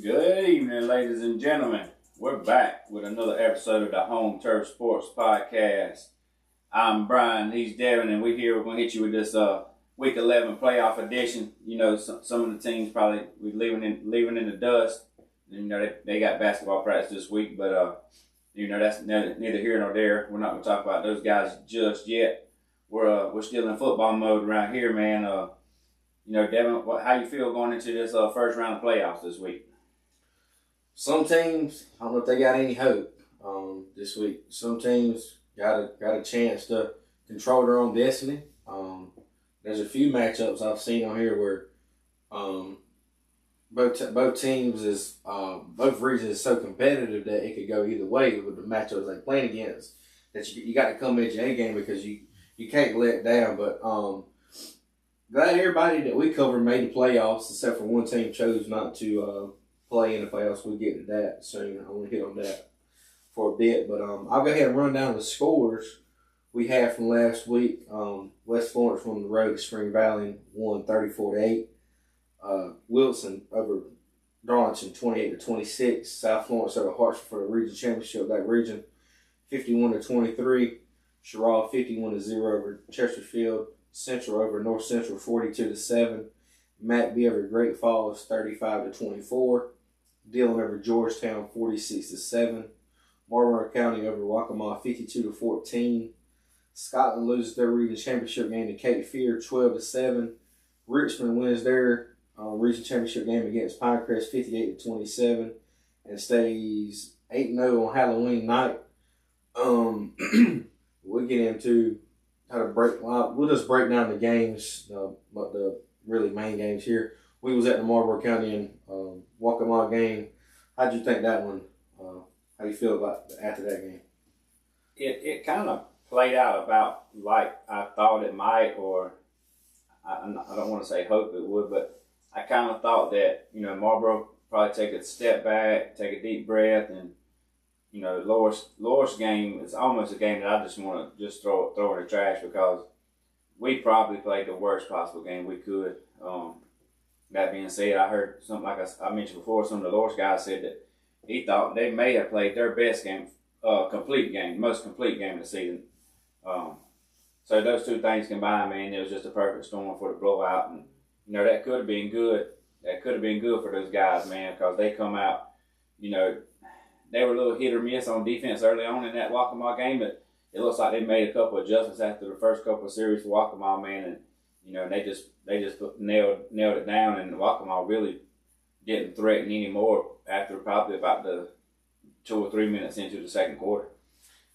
Good evening, ladies and gentlemen. We're back with another episode of the Home Turf Sports Podcast. I'm Brian, he's Devin, and we're going to hit you with this Week 11 playoff edition. You know, some of the teams probably we're leaving in the dust. You know, they got basketball practice this week, but, you know, that's neither here nor there. We're not going to talk about those guys just yet. We're still in football mode around here, man. You know, Devin, how you feel going into this first round of playoffs this week? Some teams, I don't know if they got any hope this week. Some teams got a chance to control their own destiny. There's a few matchups I've seen on here where both teams both regions is so competitive that it could go either way with the matchups they playing against. That you got to come into your A game because you can't let it down. But glad everybody that we covered made the playoffs except for one team chose not to play in the playoffs. We'll get to that soon. I want to hit on that for a bit. But I'll go ahead and run down the scores we had from last week. West Florence won the road to Spring Valley, won 34-8. Wilson over Darlington 28-26. South Florence over Hartford for the region championship. That region 51-23. Sherrall 51-0 over Chesterfield. Central over North Central 42-7. McBee over Great Falls 35-24. Dillon over Georgetown 46-7. Marlboro County over Waccamaw 52-14. Scotland loses their region championship game to Cape Fear 12-7. Richmond wins their region championship game against Pinecrest 58-27 and stays 8-0 on Halloween night. We'll get into how to we'll just break down the games, but the really main games here. We was at the Marlboro County and Waccamaw game. How'd you think that one? How you feel about after that game? It kind of played out about like I thought it might, or I don't want to say hope it would, but I kind of thought that, you know, Marlboro probably take a step back, take a deep breath, and, you know, Loris game is almost a game that I just want to just throw in the trash because we probably played the worst possible game we could. That being said, I heard something like I mentioned before, some of the Loris guys said that he thought they may have played their best game, most complete game of the season. So those two things combined, man, it was just a perfect storm for the blowout. And, you know, that could have been good. That could have been good for those guys, man, because they come out, you know, they were a little hit or miss on defense early on in that Waccamaw game, but it looks like they made a couple of adjustments after the first couple of series for Waccamaw, man, and, you know, they just nailed it down, and Waccamaw really didn't threaten anymore after probably about the 2 or 3 minutes into the second quarter.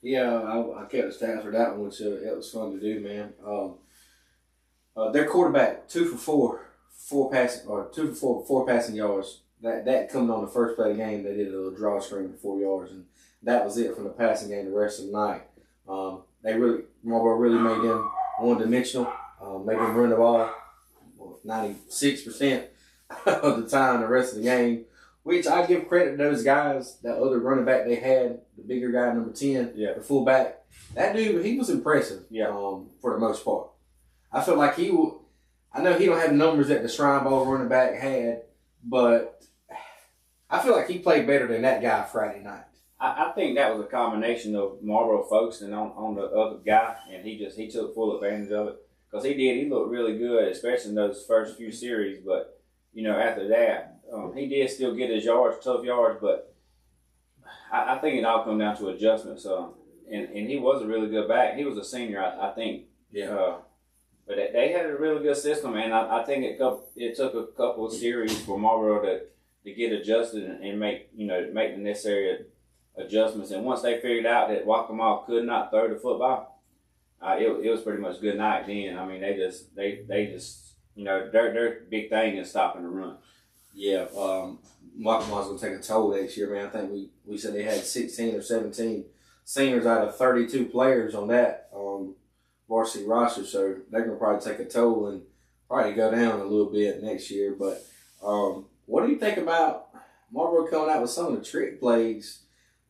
Yeah, I kept the stats for that one, which it was fun to do, man. Their quarterback 2 for 4 passing yards. That coming on the first play of the game, they did a little draw screen for 4 yards, and that was it from the passing game the rest of the night. Marlboro really made them one-dimensional, made them run the ball 96% of the time the rest of the game, which I give credit to those guys, that other running back they had, the bigger guy, number 10, the fullback. That dude, he was impressive for the most part. I feel like I know he don't have the numbers that the Shrine Ball running back had, but I feel like he played better than that guy Friday night. I think that was a combination of Marlboro focusing on the other guy, and he took full advantage of it. Because he looked really good, especially in those first few series. But, you know, after that, he did still get his tough yards, but I think it all comes down to adjustments. And he was a really good back. He was a senior, I think. Yeah. But they had a really good system, and I think it took a couple of series for Marlboro to get adjusted and make the necessary adjustments. And once they figured out that Waccamaw could not throw the football, it was pretty much good night then. I mean, they just you know, their big thing is stopping the run. Yeah, Waccamaw's gonna take a toll next year, man. I think we said they had 16 or 17 seniors out of 32 players on that varsity roster, so they're gonna probably take a toll and probably go down a little bit next year. But what do you think about Marlboro coming out with some of the trick plays?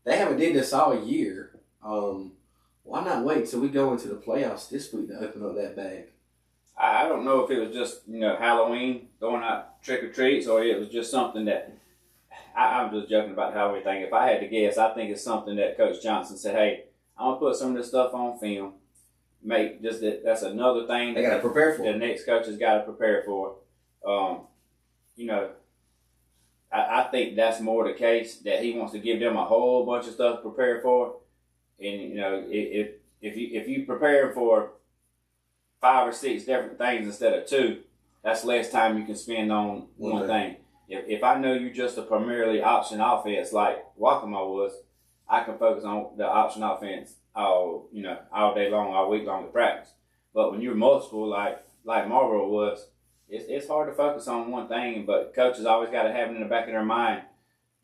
They haven't did this all year. Why not wait till we go into the playoffs this week to open up that bag? I don't know if it was just, you know, Halloween, throwing out trick or treats, or it was just something that I'm just joking about how we think. If I had to guess, I think it's something that Coach Johnson said, "Hey, I'm gonna put some of this stuff on film. Make just that's another thing They got to prepare for the it. next coach has got to prepare for." You know, I think that's more the case that he wants to give them a whole bunch of stuff to prepare for, and you know, if you prepare for 5 or 6 different things instead of 2, that's less time you can spend on one thing. If I know you're just a primarily option offense like Waccamaw was, I can focus on the option offense all day long, all week long at practice. But when you're multiple like Marlboro was, it's hard to focus on one thing. But coaches always got to have it in the back of their mind.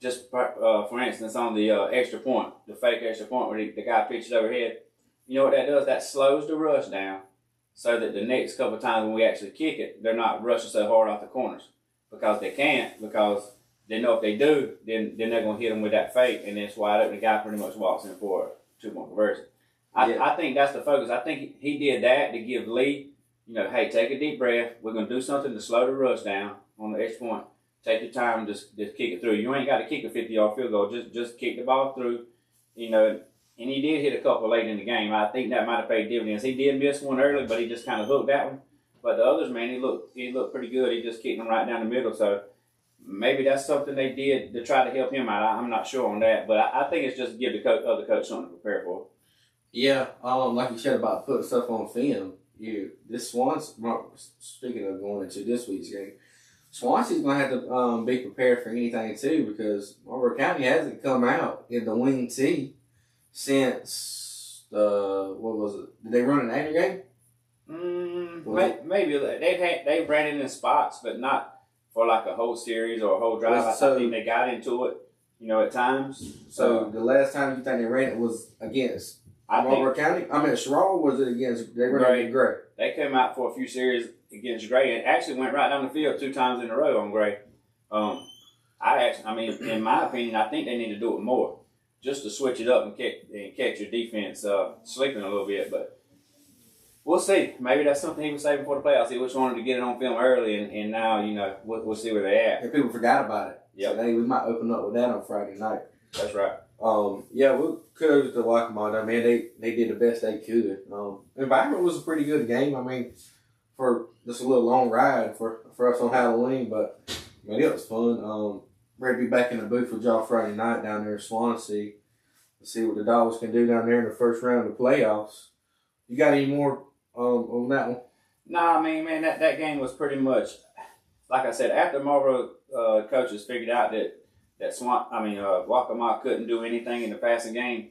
Just for instance, on the extra point, the fake extra point where the guy pitches overhead, you know what that does? That slows the rush down, so that the next couple of times when we actually kick it, they're not rushing so hard off the corners because they can't, because they know if they do, then they're going to hit them with that fake, and it's wide open. The guy pretty much walks in for a 2-point conversion. I think that's the focus. I think he did that to give Lee, hey, take a deep breath. We're going to do something to slow the rush down on the extra point. Take your time, just kick it through. You ain't got to kick a 50-yard field goal. Just kick the ball through, And he did hit a couple late in the game. I think that might have paid dividends. He did miss one early, but he just kind of hooked that one. But the others, man, he looked pretty good. He just kicked them right down the middle. So maybe that's something they did to try to help him out. I'm not sure on that, but I think it's just to give the other coach something to prepare for. Yeah, like you said about putting stuff on film. This Swans, speaking of going into this week's game, Swansea's going to have to be prepared for anything too, because Marlboro County hasn't come out in the Wing T since what was it? Did they run an annual game? Maybe they've ran it in spots, but not for like a whole series or a whole drive. I think they got into it, at times. So the last time you think they ran it was against Marlboro County? I mean, Sherrall, was it against? They ran against Gray. They came out for a few series against Gray and actually went right down the field 2 times in a row on Gray. In my opinion, I think they need to do it more, just to switch it up and catch your defense sleeping a little bit. But we'll see. Maybe that's something he was saving for the playoffs. He just wanted to get it on film early, and now we'll see where they're at. And people forgot about it. Yeah, so we might open up with that on Friday night. That's right. Kudos to Waccamaw. I mean, they did the best they could. Environment was a pretty good game. I mean, for just a little long ride for us on Halloween, but it was fun. Ready to be back in the booth with y'all Friday night down there in Swansea. Let's see what the Dogs can do down there in the first round of the playoffs. You got any more on that one? Nah, man, that game was pretty much, like I said, after Marlboro coaches figured out that Waccamaw couldn't do anything in the passing game,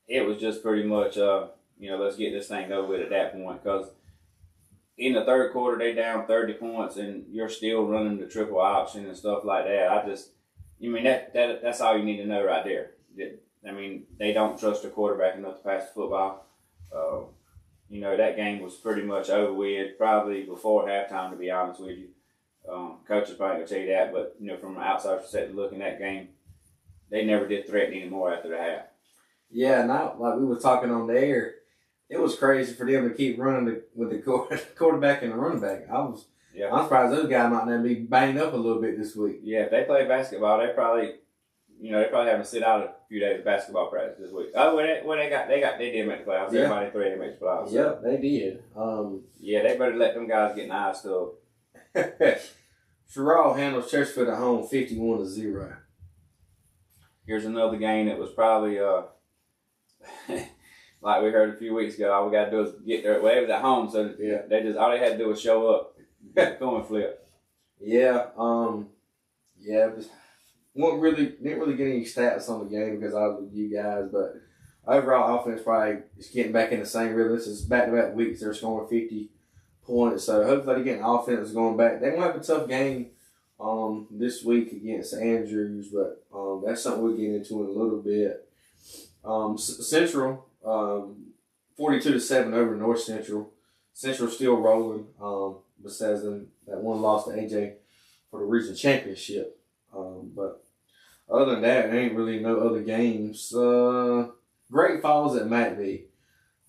it was just pretty much, let's get this thing over with at that point, because in the third quarter, they down 30 points, and you're still running the triple option and stuff like that. That's all you need to know right there. They don't trust the quarterback enough to pass the football. That game was pretty much over with probably before halftime, to be honest with you. Coach is probably going to tell you that, but, from an outside perspective looking at that game, they never did threaten anymore after the half. Yeah, now, like we were talking on the air, it was crazy for them to keep running with the quarterback and the running back. I'm surprised those guys might not be banged up a little bit this week. Yeah, if they play basketball, they probably having to sit out a few days of basketball practice this week. Oh, they did make the playoffs. Yeah. Everybody threw they made the playoffs. Yep, they did. They better let them guys get an eye still. Sherrall handles Churchfoot at home 51-0. Here's another game that was probably like we heard a few weeks ago. All we got to do is get there. Well, it was at home, so all they had to do was show up, coin flip. Yeah, didn't really get any stats on the game because I was with you guys, but overall offense probably is getting back in the same rhythm. This is back-to-back weeks. They're scoring 50 points, so hopefully they're getting offense going back. They won't have a tough game this week against Andrews, but that's something we'll get into in a little bit. Central, 42-7 over North Central. Central still rolling. Besides that one loss to AJ for the region championship. But other than that, there ain't really no other games. Great Falls at McBee.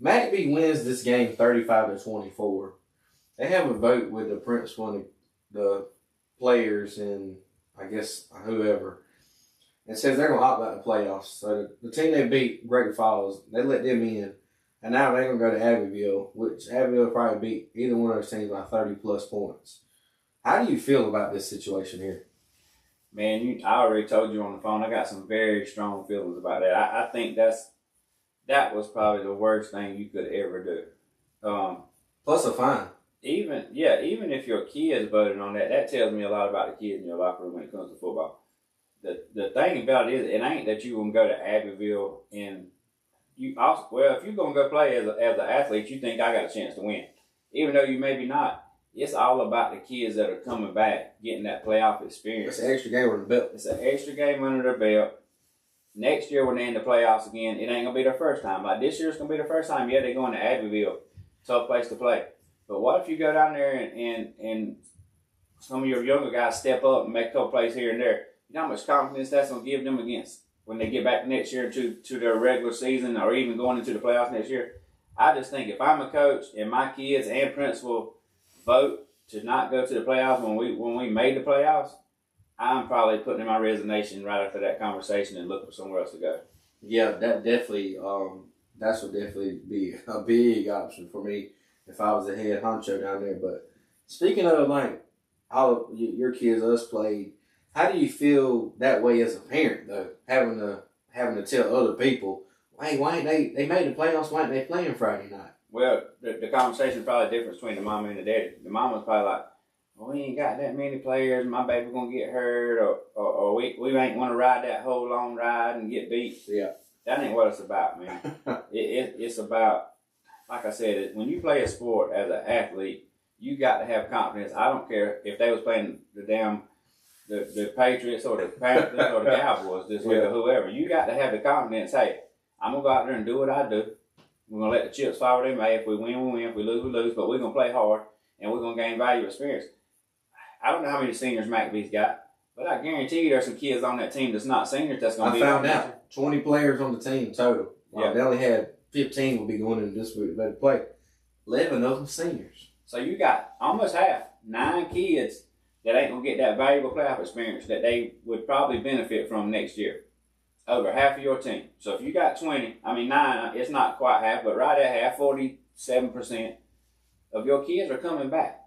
McBee wins this game 35-24. They have a vote with the principal and the players and I guess whoever. and says they're going to opt out the playoffs. So the team they beat, Great Falls, they let them in. And now they're going to go to Abbeville, which Abbeville will probably beat either one of those teams by 30-plus points. How do you feel about this situation here? Man, I already told you on the phone, I got some very strong feelings about that. I think that was probably the worst thing you could ever do. Plus a fine. Even if your kids voted on that, that tells me a lot about the kids in your locker room when it comes to football. The thing about it is, it ain't that you gonna go to Abbeville and you also, well, if you're gonna go play as an athlete, you think I got a chance to win, even though you maybe not. It's all about the kids that are coming back, getting that playoff experience. It's an extra game under the belt. It's an extra game under their belt. Next year when they're in the playoffs again, it ain't gonna be their first time. Like this year's gonna be their first time. Yeah, they're going to Abbeville, tough place to play. But what if you go down there and some of your younger guys step up and make a couple plays here and there? You know how much confidence that's going to give them against when they get back next year to their regular season or even going into the playoffs next year? I just think if I'm a coach and my kids and principal vote to not go to the playoffs when we made the playoffs, I'm probably putting in my resignation right after that conversation and looking for somewhere else to go. Yeah, that definitely that would definitely be a big option for me if I was the head honcho down there. But speaking of like all of your kids, us played, how do you feel that way as a parent though, having to tell other people, hey, why ain't they made the playoffs? Why ain't they playing Friday night? Well, the conversation is probably different between the mama and the daddy. The mama's probably like, well, we ain't got that many players. My baby gonna get hurt, or we ain't want to ride that whole long ride and get beat. Yeah, that ain't what it's about, man. It's about, like I said, when you play a sport as an athlete, you got to have confidence. I don't care if they was playing the Patriots or the Panthers or the Cowboys this week or whoever. You got to have the confidence. Hey, I'm gonna go out there and do what I do. We're gonna let the chips fall where they may. If we win, we win. If we lose, we lose. But we're gonna play hard and we're gonna gain value experience. I don't know how many seniors McAbee's got, but I guarantee you there's some kids on that team that's not seniors that's gonna be. I found out 20 players on the team total. Yeah. They only had 15 will be going in this week to play. 11 of them seniors. So you got almost half, 9 kids that ain't gonna get that valuable playoff experience that they would probably benefit from next year. Over half of your team. So if you got 20, 9, it's not quite half, but right at half, 47% of your kids are coming back.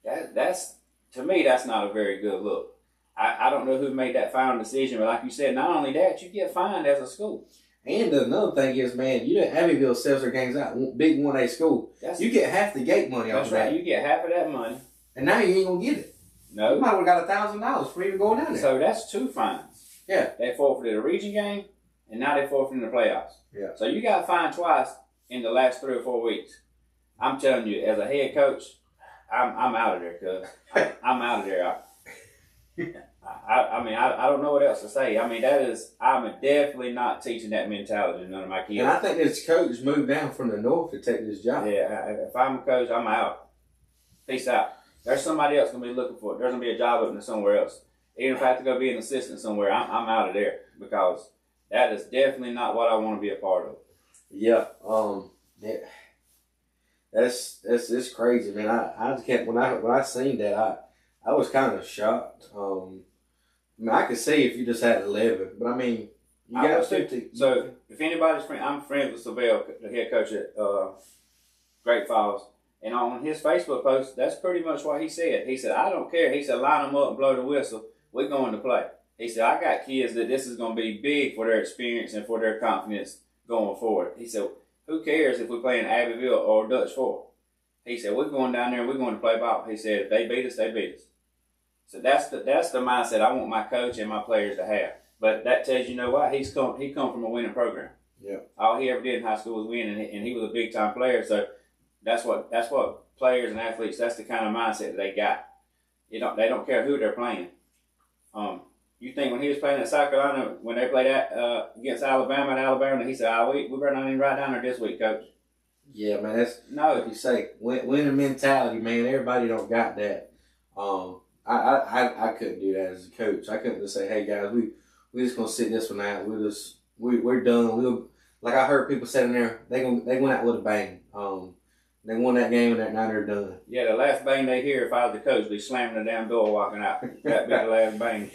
That's to me, that's not a very good look. I don't know who made that final decision, but like you said, not only that, you get fined as a school. And another thing is, man, you know Abbeville sells their games out, big 1A school. You get half the gate money off of that. That's right. You get half of that money. And now you ain't going to get it. No. You might have got $1,000 for even going down there. So that's 2 fines. Yeah. They forfeited a region game, and now they forfeited the playoffs. Yeah. So you got fined twice in the last 3 or 4 weeks. I'm telling you, as a head coach, I'm out of there, cuz. I'm out of there. I don't know what else to say. I'm definitely not teaching that mentality to none of my kids. And I think this coach moved down from the north to take this job. Yeah, if I'm a coach, I'm out. Peace out. There's somebody else going to be looking for it. There's going to be a job opening somewhere else. Even if I have to go be an assistant somewhere, I'm out of there because that is definitely not what I want to be a part of. Yeah. That's crazy, man. I just can't. When I seen that, I was kind of shocked. I could see if you just had 11, but you got 50. So if anybody's friend, I'm friends with Savell, the head coach at Great Falls, and on his Facebook post, that's pretty much what he said. He said, I don't care. He said, line them up and blow the whistle. We're going to play. He said, I got kids that this is going to be big for their experience and for their confidence going forward. He said, who cares if we play in Abbeville or Dutch Fork? He said, we're going down there and we're going to play ball. He said, if they beat us, they beat us. So that's the mindset I want my coach and my players to have. But that tells you know what? He come from a winning program. Yeah. All he ever did in high school was win, and he was a big time player. So that's what players and athletes. That's the kind of mindset that they got. They don't care who they're playing. You think when he was playing at South Carolina, when they played against Alabama, he said, we better not even ride down there this week, coach. Yeah, man, that's like you say, winning mentality, man. Everybody don't got that. I couldn't do that as a coach. I couldn't just say, hey guys, we just gonna sit this one out. We're done. Like I heard people sitting there, they went out with a bang. They won that game and now they're done. Yeah, the last bang they hear if I was the coach, be slamming the damn door walking out. That'd be the last bang.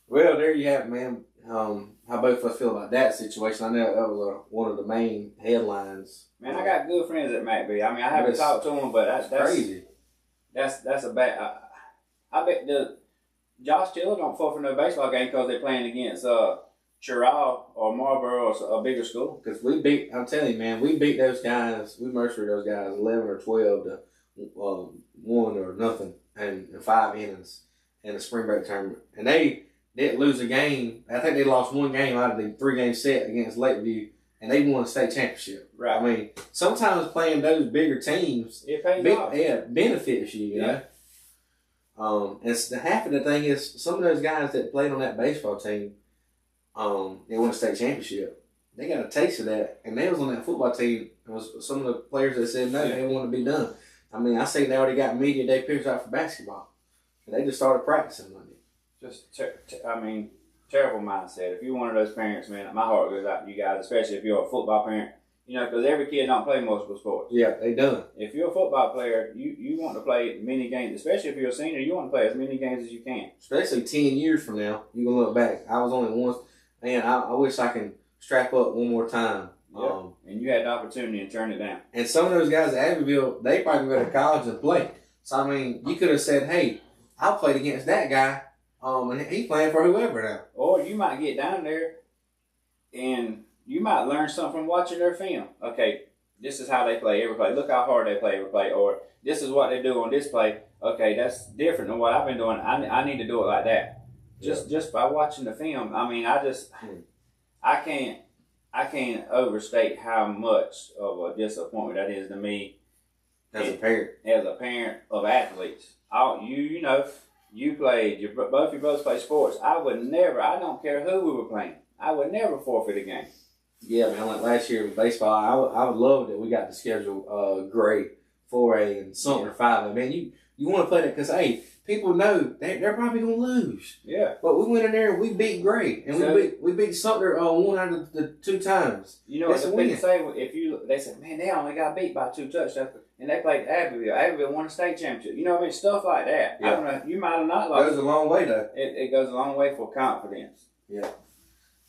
Well, there you have it, man. How both of us feel about that situation. I know that was one of the main headlines. Man, I got good friends at McBee. I mean, I haven't talked to them, but that's crazy. That's a bad. I bet Josh Taylor don't forfeit no baseball game because they're playing against Chiral or Marlboro or a bigger school. Because I'm telling you, man, we beat those guys. We mercered those guys 11 or 12 to 1 or nothing and 5 innings in the spring break tournament, and they didn't lose a game. I think they lost 1 game out of the 3-game set against Lakeview, and they won a state championship. Right. I mean, sometimes playing those bigger teams, it pays off. Yeah, benefits you. You know. And half of the thing is some of those guys that played on that baseball team, they won a state championship. They got a taste of that, and they was on that football team. It was some of the players that said no, they didn't want to be done. I mean, I say they already got media day pictures out for basketball, and they just started practicing Monday. Just, terrible mindset. If you're one of those parents, man, my heart goes out to you guys, especially if you're a football parent. You know, because every kid don't play multiple sports. Yeah, they done. If you're a football player, you want to play many games, especially if you're a senior, you want to play as many games as you can. Especially 10 years from now, you're going to look back. I was only once. Man, I wish I can strap up one more time. Yeah. And you had the opportunity and turn it down. And some of those guys at Abbeville, they probably go to college and play. So, I mean, you could have said, hey, I played against that guy, and he's playing for whoever now. Or you might get down there and you might learn something from watching their film. Okay, this is how they play every play. Look how hard they play every play. Or this is what they do on this play. Okay, that's different than what I've been doing. I need to do it like that. Just by watching the film. I mean, I can't overstate how much of a disappointment that is to me as a parent of athletes. You played. Both your brothers play sports. I don't care who we were playing. I would never forfeit a game. Yeah, man. Like last year with baseball, I would love that we got to schedule Gray 4A and Sumter 5A. Man, you want to play that because hey, people know they're probably gonna lose. Yeah. But we went in there and we beat Gray and we beat Sumter 1 out of the 2 times. You know what the people say? They say, man, they only got beat by 2 touchdowns. And they played Abbeville. Abbeville won a state championship. You know what I mean? Stuff like that. Yeah. I don't know. You might have not lost. It goes a long way, though. It goes a long way for confidence. Yeah.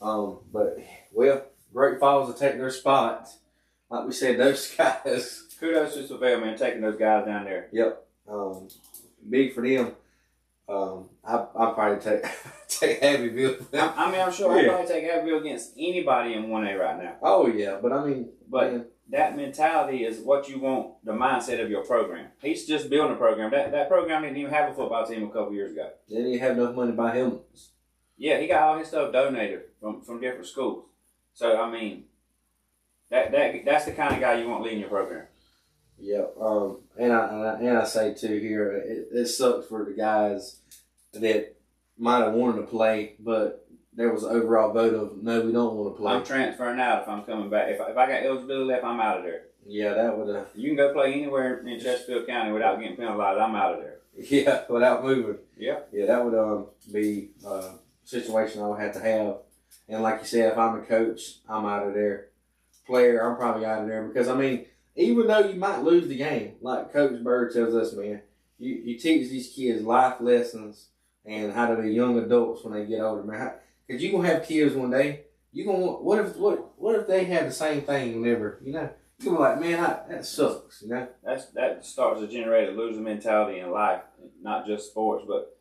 But, well, Great Falls will take their spot. Like we said, those guys. Kudos to Seville, man, taking those guys down there. Yep. Big for them. I'll probably take Abbeville. I'm sure I'll probably take Abbeville against anybody in 1A right now. Oh, yeah. But, I mean. That mentality is what you want, the mindset of your program. He's just building a program. That program didn't even have a football team a couple years ago. They didn't have enough money to buy helmets. Yeah, he got all his stuff donated from different schools. So, I mean, that's the kind of guy you want leading your program. Yep. And I say, too, here, it sucks for the guys that might have wanted to play, but there was an overall vote of, no, we don't want to play. I'm transferring out if I'm coming back. If I got eligibility left, I'm out of there. Yeah, that would have... You can go play anywhere in Chesterfield County without getting penalized. I'm out of there. Yeah, without moving. Yeah. Yeah, that would be a situation I would have to have. And like you said, if I'm a coach, I'm out of there. Player, I'm probably out of there. Because, I mean, even though you might lose the game, like Coach Bird tells us, man, you teach these kids life lessons and how to be young adults when they get older, man. Because you're going to have kids one day. You're going to what if they had the same thing whenever, you know? You're going to be like, man, that sucks, you know? That starts to generate a loser mentality in life, not just sports. But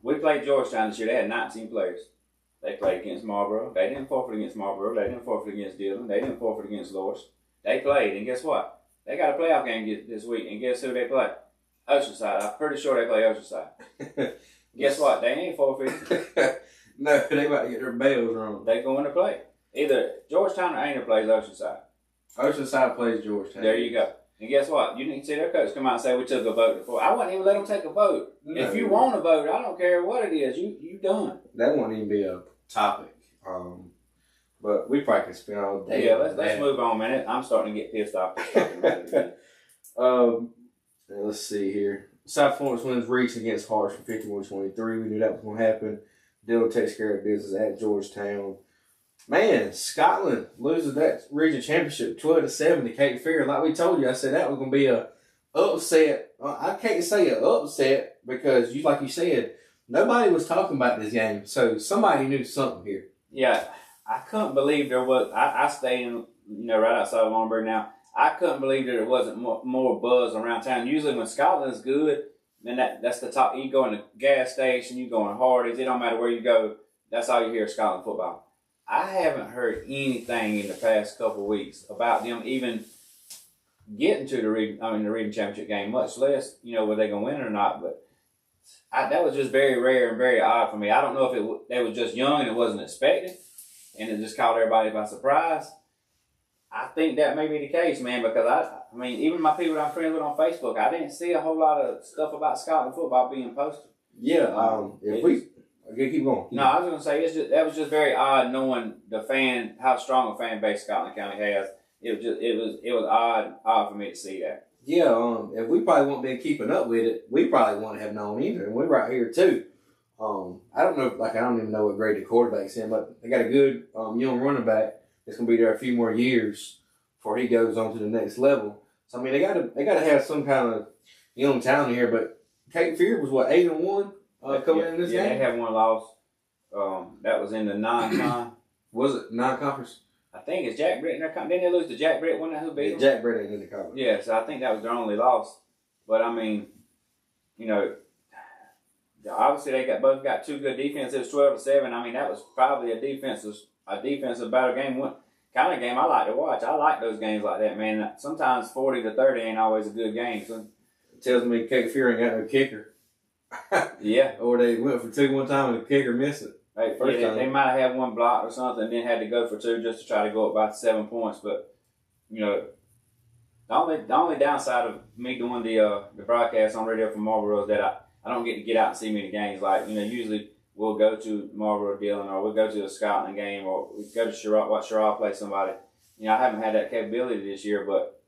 we played Georgetown this year. They had 19 players. They played against Marlboro. They didn't forfeit against Marlboro. They didn't forfeit against Dillon. They didn't forfeit against Loris. They played, and guess what? They got a playoff game this week, and guess who they play? Oceanside. I'm pretty sure they play Oceanside. Guess what? They ain't forfeited. No, they about to get their bells wrong. They going to play. Either Georgetown or Ainer plays Oceanside. Oceanside plays Georgetown. There you go. And guess what? You didn't see their coach come out and say we took a vote before. I wouldn't even let them take a vote. No. If you want to vote, I don't care what it is. You done. That won't even be a topic. But we probably could spend all day. Yeah, let's move on, man. I'm starting to get pissed off. Let's see here. South Florence wins Reese against Harsh for 51-23. We knew that was going to happen. Dillon takes care of business at Georgetown. Man, Scotland loses that region championship 12-7 to Cape Fear. Like we told you, I said that was going to be a upset. I can't say an upset because, like you said, Nobody was talking about this game, so somebody knew something here. Yeah, I couldn't believe there was. I stay in, right outside of Longbury now. I couldn't believe that there wasn't more buzz around town. Usually when Scotland's good, then that's the top. You go in the gas station, you go in Hardee's. It don't matter where you go. That's all you hear is Scotland football. I haven't heard anything in the past couple of weeks about them even getting to the region championship game, much less whether they're gonna win it or not. But that was just very rare and very odd for me. I don't know if they was just young and it wasn't expected, and it just caught everybody by surprise. I think that may be the case, man, because I mean, even my people that I'm friends with on Facebook, I didn't see a whole lot of stuff about Scotland football being posted. Yeah, okay, keep going. No, I was gonna say that was just very odd knowing how strong a fan base Scotland County has. It was odd for me to see that. Yeah, if we probably wouldn't been keeping up with it, we probably wouldn't have known either. And we're right here too. I don't know, I don't even know what grade the quarterback's in, but they got a good young running back that's gonna be there a few more years before he goes on to the next level. So I mean, they gotta have some kind of young talent here. But Cape Fear was 8-1 coming in this game. Yeah, they had one loss. That was in the non-con. Was it non-conference? I think it's Jack Britt. Didn't they lose to Jack Britt? Wasn't that who beat them? Jack Britt ain't in the conference. Yeah, so I think that was their only loss. But I mean, obviously they both got two good defenses. It was 12-7. I mean, that was probably a defensive battle game. One kind of game I like to watch. I like those games like that, man. Sometimes 40-30 ain't always a good game. So it tells me Cape Fear ain't got no kicker. Yeah. Or they went for two one time and the kicker missed it. They might have had one block or something and then had to go for two just to try to go up by 7 points. But, the only downside of me doing the broadcast on radio from Marlboro is that I don't get out and see many games. Like, usually we'll go to Marlboro Dillon or we'll go to a Scotland game or we go to Sherrod, watch Sherrod play somebody. I haven't had that capability this year, but,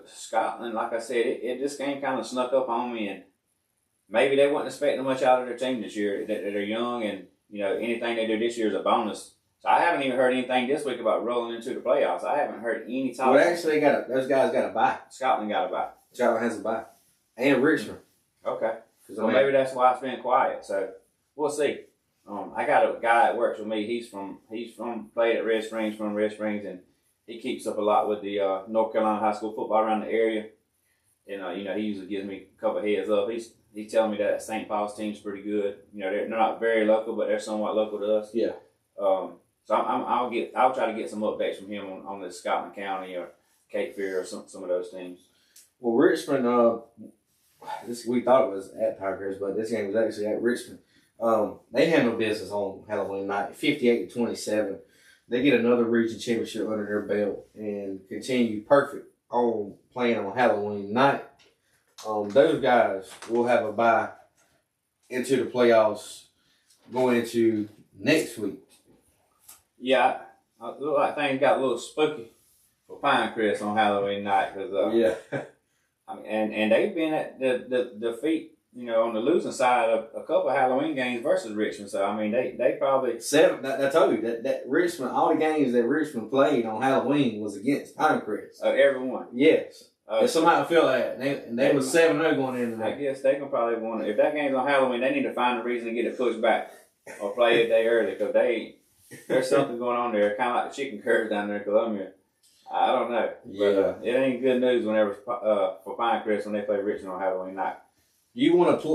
Scotland, like I said, this game kind of snuck up on me, and maybe they weren't expecting much out of their team this year. That they're young, and anything they do this year is a bonus. So I haven't even heard anything this week about rolling into the playoffs. I haven't heard any talk. Well, actually, those guys got a bye. Scotland got a bye. Scotland has a bye, and Richmond. Okay, so maybe that's why it's been quiet. So we'll see. I got a guy that works with me. He's from played at Red Springs, and he keeps up a lot with the North Carolina high school football around the area. And he usually gives me a couple of heads up. He's telling me that St. Paul's team's pretty good. They're not very local, but they're somewhat local to us. Yeah. So I'll try to get some updates from him on the Scotland County or Cape Fear or some of those teams. Well, Richmond, we thought it was at Pinecrest, but this game was actually at Richmond. They handled business on Halloween night, 58-27. They get another region championship under their belt and continue perfect on playing on Halloween night. Those guys will have a bye into the playoffs going into next week. Yeah, I look like things got a little spooky for Pinecrest on Halloween night because yeah, I mean, and they've been at the defeat, on the losing side of a couple of Halloween games versus Richmond. So I mean, they probably seven. I told you that Richmond, all the games that Richmond played on Halloween was against Pinecrest. Everyone. Yes. Somehow I feel that they was 7-0 going into that. I guess they can probably want to. If that game's on Halloween, they need to find a reason to get it pushed back or play a day early because there's something going on there, kind of like the chicken curves down there in Columbia. I don't know. Yeah. But, it ain't good news whenever for Pinecrest when they play Richmond on Halloween night. You want to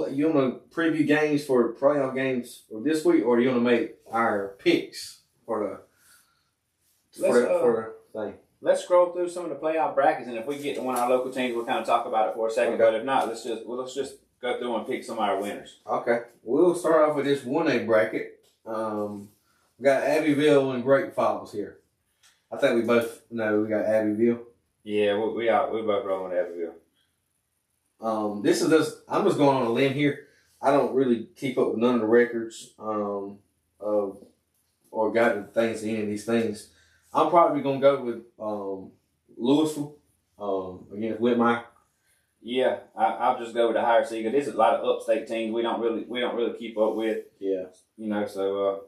preview games for playoff games for this week, or do you want to make our picks for the thing? Let's scroll through some of the playoff brackets, and if we get to one of our local teams, we'll kind of talk about it for a second. Okay. But if not, let's just go through and pick some of our winners. Okay, we'll start off with this 1A bracket. We got Abbeville and Great Falls here. I think we both know we got Abbeville. Yeah, we both rolling with Abbeville. This is just I'm just going on a limb here. I don't really keep up with none of the records or got the things in any of these things. I'm probably gonna go with Louisville against Whitmire. Yeah, I'll just go with the higher seed. There's a lot of upstate teams we don't really keep up with. Yeah, So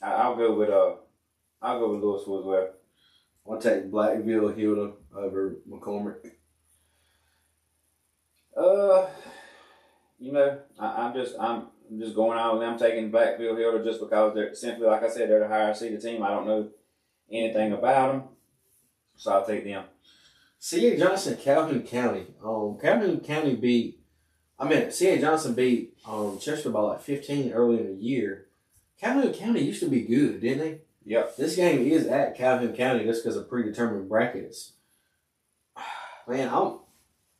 I'll go with Louisville as well. I'll take Blackville Hilda over McCormick. you know, I'm just going out and I'm taking Blackfield Hilder just because they're simply, like I said, they're the higher seeded team. I don't know anything about them, so I'll take them. C.A. Johnson, Calhoun County. Calhoun County C.A. Johnson beat Chester by like 15 early in the year. Calhoun County used to be good, didn't they? Yep. This game is at Calhoun County just because of predetermined brackets. Man,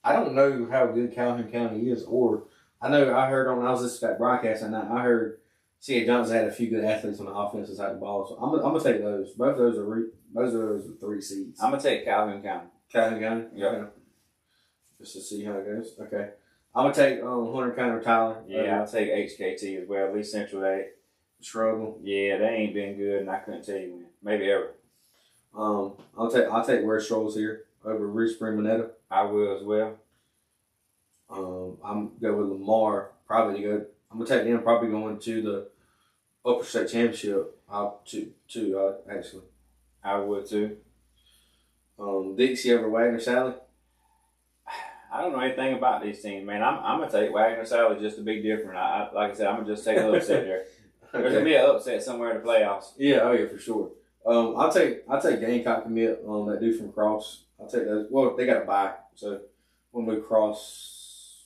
I don't know how good Calhoun County is, or I heard I was listening to that broadcast and I heard C.A. Johnson had a few good athletes on the offensive side of the ball, so I'm gonna take those. Both of those are 3 seeds. I'm gonna take Calhoun County. Calhoun County. Yep. Okay. Just to see how it goes. Okay. I'm gonna take Hunter County or Tyler. Yeah, I'll take HKT as well. At least Central they struggle. Yeah, they ain't been good, and I couldn't tell you when. Maybe ever. I'll take West Strolls here over Reese Spring Monetta. I will as well. I'm go with Lamar. I'm gonna take them. Probably going to the Upper State Championship. Actually. I would too. Dixie over Wagner Sally. I don't know anything about these teams, man. I'm gonna take Wagner Sally just to be different. Like I said, I'm gonna just take an upset there. There's gonna be an upset somewhere in the playoffs. Yeah, oh yeah, for sure. I'll take Gamecock commit. That dude from Cross. I'll take those. Well, they got a bye, so when we Cross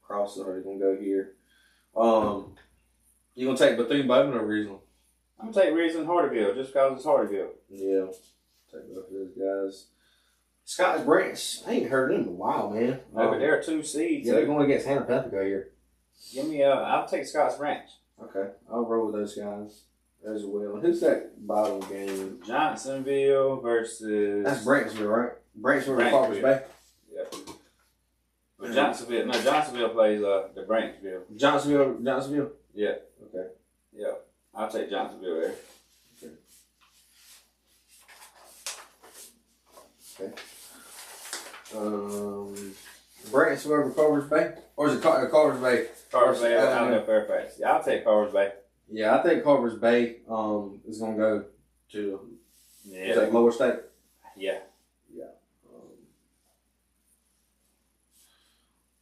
is already gonna go here. You gonna take Bethune-Bowman or Regional? I'm gonna take Regional Hardyville just because it's Hardyville. Yeah, take both of those guys. Scotts Branch, I ain't heard them in a while, man. No, but they're 2 seeds. Yeah, they're going against Hannah Panther here. Give me I'll take Scotts Branch. Okay, I'll roll with those guys as well. And who's that bottom game? Johnsonville versus. That's Branchville, right? Branchville. Carpers Bay. Yep. But Johnsonville plays the Branchville. Johnsonville. Yeah. Okay. Yeah, I'll take Johnsonville there. Okay. Branchville over Carpers Bay, or is it Carpers Bay? Carpers Bay over Fairfax. Yeah, I'll take Carpers Bay. Yeah, I think Carpers Bay is gonna go to is that Lower State? Yeah. Yeah.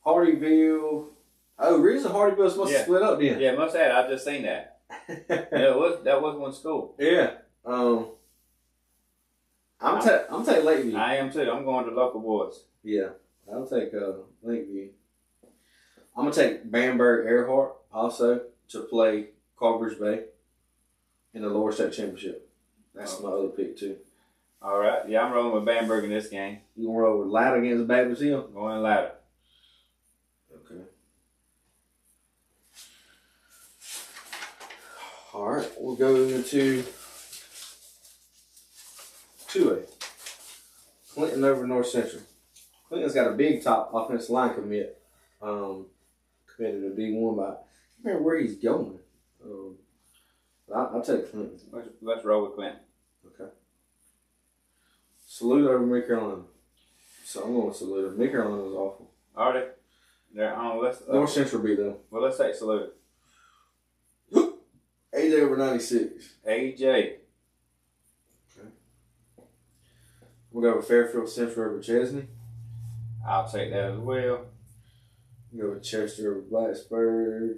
Hardyville. Oh, reason Hardyville's must have split up then. Yeah, must have. I just seen that. That was one school. Yeah. I'm taking Lakeview. I am too. I'm going to local boys. Yeah, I'll take Lakeview. I'm gonna take Bamberg Earhart also to play Carpers Bay in the Lower State Championship. That's my other pick too. All right. Yeah, I'm rolling with Bamberg in this game. You gonna roll with Ladder against Baptist Hill? Going ladder. Okay. All right, we'll go into 2A. Clinton over North Central. Clinton's got a big top offensive line committed to D1, but I can't remember where he's going. I'll take Clinton. Let's roll with Clinton. Okay. Salute over Mid Carolina. So I'm going with Salute. Mid Carolina is awful. All right. They're on. North Central be though. Well, let's take Salute. AJ over 96. AJ. Okay. We'll go with Fairfield Central over Chesney. I'll take that as well. We'll go with Chester over Blacksburg.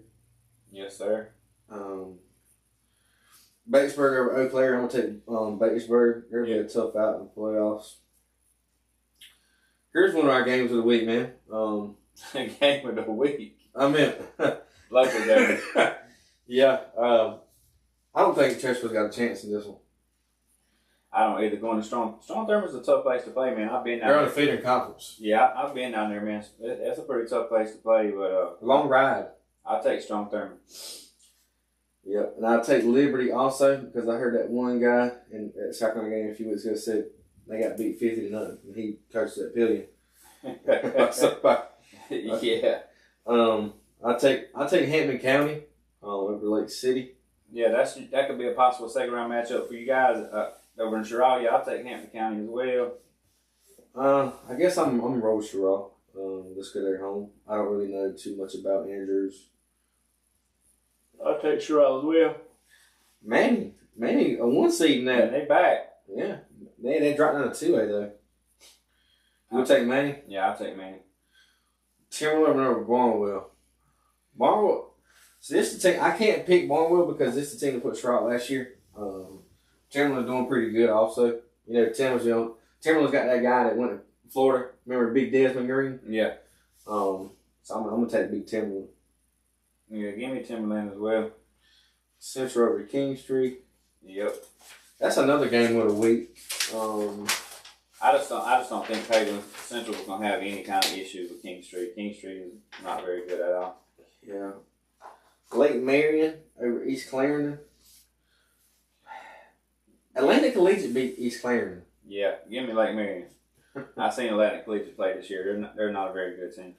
Yes, sir. Batesburg over Eau Claire. I'm going to take Batesburg. They're going to be a tough out in the playoffs. Here's one of our games of the week, man. Game of the week. I mean, local game. Yeah. I don't think Chesterfield's got a chance in this one. I don't either. Going to Strong Thurman's a tough place to play, man. I've been down there. They're undefeated in conference. Yeah, I've been down there, man. It's a pretty tough place to play, but long ride. I'll take Strong Thurman. Yep, and I'll take Liberty also because I heard that one guy in that Sacramento game a few weeks ago said they got beat 50-0, and he coached at Pillion. Yeah. I take Hampton County over Lake City. Yeah, that could be a possible second round matchup for you guys over in Sherrall. Yeah, I'll take Hampton County as well. I guess I'm roll with Sherrall. Just because they're home. I don't really know too much about Andrews. I'll take Sherrall as well. Manny, a 1 seed in that. Yeah, they back. Yeah, they dropped down to 2A though. You'll take Manny? Yeah, I'll take Manny. Timberland over Barnwell. Barnwell. So this is the team. I can't pick Barnwell because this is the team that put Stroud last year. Timberland's doing pretty good also. You know, Timberland's got that guy that went to Florida. Remember Big Desmond Green? Yeah. So I'm gonna take Big Timberland. Yeah, give me Timberland as well. Central over to King Street. Yep. That's another game of the week. I just don't think Pagan Central is gonna have any kind of issues with King Street. King Street is not very good at all. Yeah. Lake Marion over East Clarendon. Atlantic Collegiate beat East Clarendon. Yeah, give me Lake Marion. I've seen Atlantic Collegiate play this year. They're not a very good team.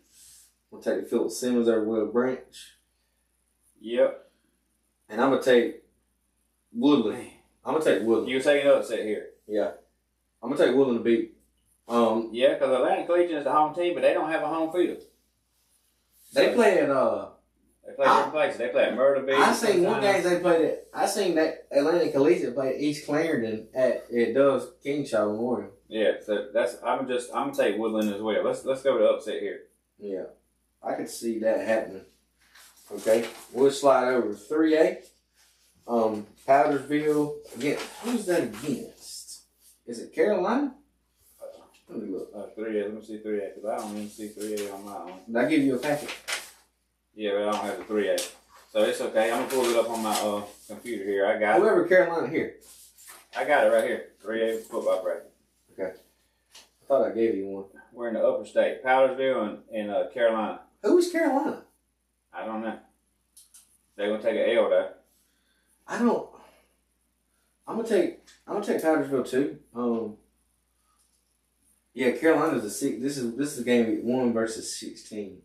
We'll take Philip Simmons over Will Branch. Yep. And I'm gonna take Woodland. I'm gonna take Woodland. You're taking an upset here. Yeah. I'm gonna take Woodland to beat. Yeah, because Atlantic Collegiate is the home team, but they don't have a home field. They play at They play different places. They play at Myrtle Beach. I seen one game they played at. I seen that Atlantic Collegiate play at East Clarendon at Doug's Kingshaw Memorial. Yeah, so I'm gonna take Woodland as well. Let's go to upset here. Yeah, I could see that happening. Okay, we'll slide over to 3A. Powdersville again. Who's that against? Is it Carolina? Let me look. 3A. Let me see 3A because I don't even see 3A on my own. Did I give you a packet? Yeah, but I don't have the 3A. So it's okay. I'm gonna pull it up on my computer here. I got it. Whoever Carolina here. I got it right here. 3A football bracket. Okay. I thought I gave you one. We're in the upper state. Powdersville and Carolina. Who is Carolina? I don't know. They're gonna take an L though. I'm gonna take Powdersville too. Yeah, Carolina's a six. This is a game week 1 versus 16.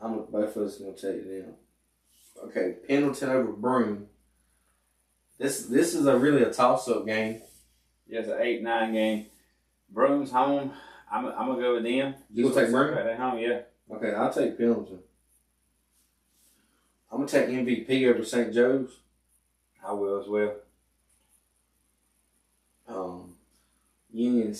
Both of us gonna take them. Okay, Pendleton over Broome. This is really a toss up game. Yeah, it's an 8-9 game. Broome's home. I'm gonna go with them. You gonna take Broome? At home, yeah. Okay, I'll take Pendleton. I'm gonna take MVP over St. Joe's. I will as well. Union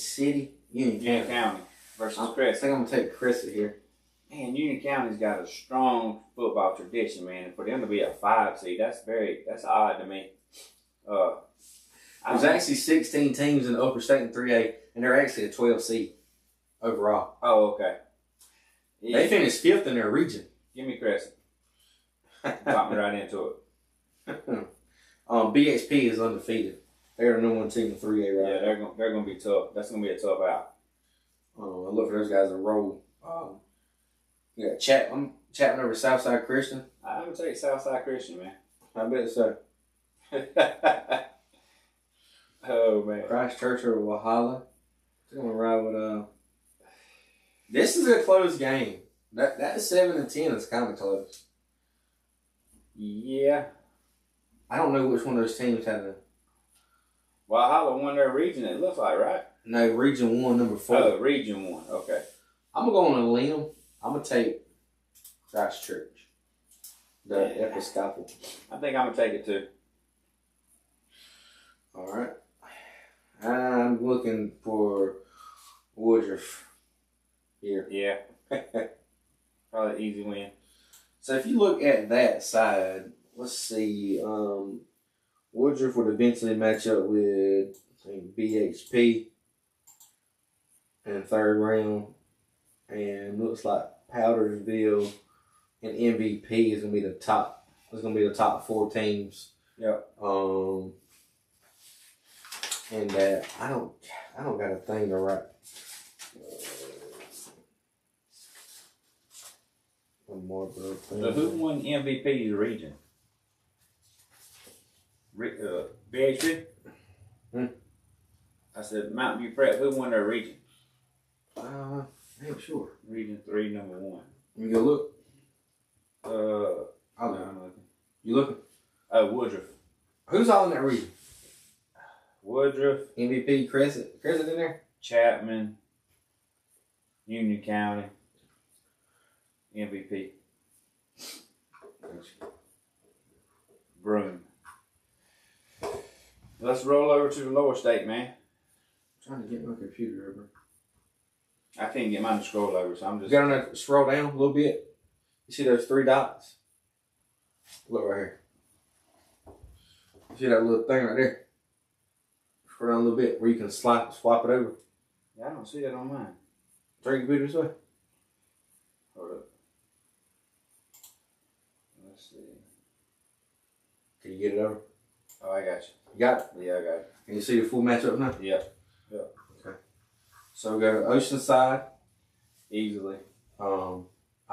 County versus I Crescent. think I'm gonna take Crescent here. Man, Union County's got a strong football tradition, man. And for them to be a 5 seed, that's odd to me. There's actually 16 teams in the upper state in 3A, and they're actually a 12 seed overall. Oh, okay. Yeah. They finished 5th in their region. Give me Crescent. Got me right into it. BHP is undefeated. They're the #1 team in 3A right Yeah, now. they're gonna be tough. That's gonna be a tough out. I look for those guys to roll. Yeah, Chapman over Southside Christian. I would take Southside Christian, man. I bet so. Oh man. Christ Church over Walhalla. I'm gonna ride with This is a close game. That 7-10 is kind of close. Yeah. I don't know which one of those teams had a. Walhalla won their region, it looks like, right? No, Region 1, number 4. Oh, Region 1. Okay. I'm gonna go on a limb. I'm gonna take Christ Church, the Episcopal. I think I'm gonna take it too. All right. I'm looking for Woodruff here. Yeah. Probably easy win. So if you look at that side, let's see. Woodruff would eventually match up with BHP in 3rd round. And looks like Powdersville and MVP is gonna be the top. It's gonna be the top 4 teams. Yep. And I don't got a thing to write. One more bro. So who won MVP's region? BHP? I said Mountain View Prep. Who won their region? I ain't sure. Region 3, number 1. Let me go look. I'm looking. You looking? Woodruff. Who's all in that region? Woodruff, MVP, Crescent in there? Chapman, Union County, MVP. Broome. Let's roll over to the lower state, man. I'm trying to get my computer over. I can't get mine to scroll over, so I'm You just. got to scroll down a little bit. You see those 3 dots? Look right here. You see that little thing right there? Scroll down a little bit where you can swap it over. Yeah, I don't see that on mine. Turn your computer this way. Hold up. Let's see. Can you get it over? Oh, I got you. You got it? Yeah, I got it. Can you see the full matchup now? Yep. Okay. So we go to Oceanside. Easily. I'll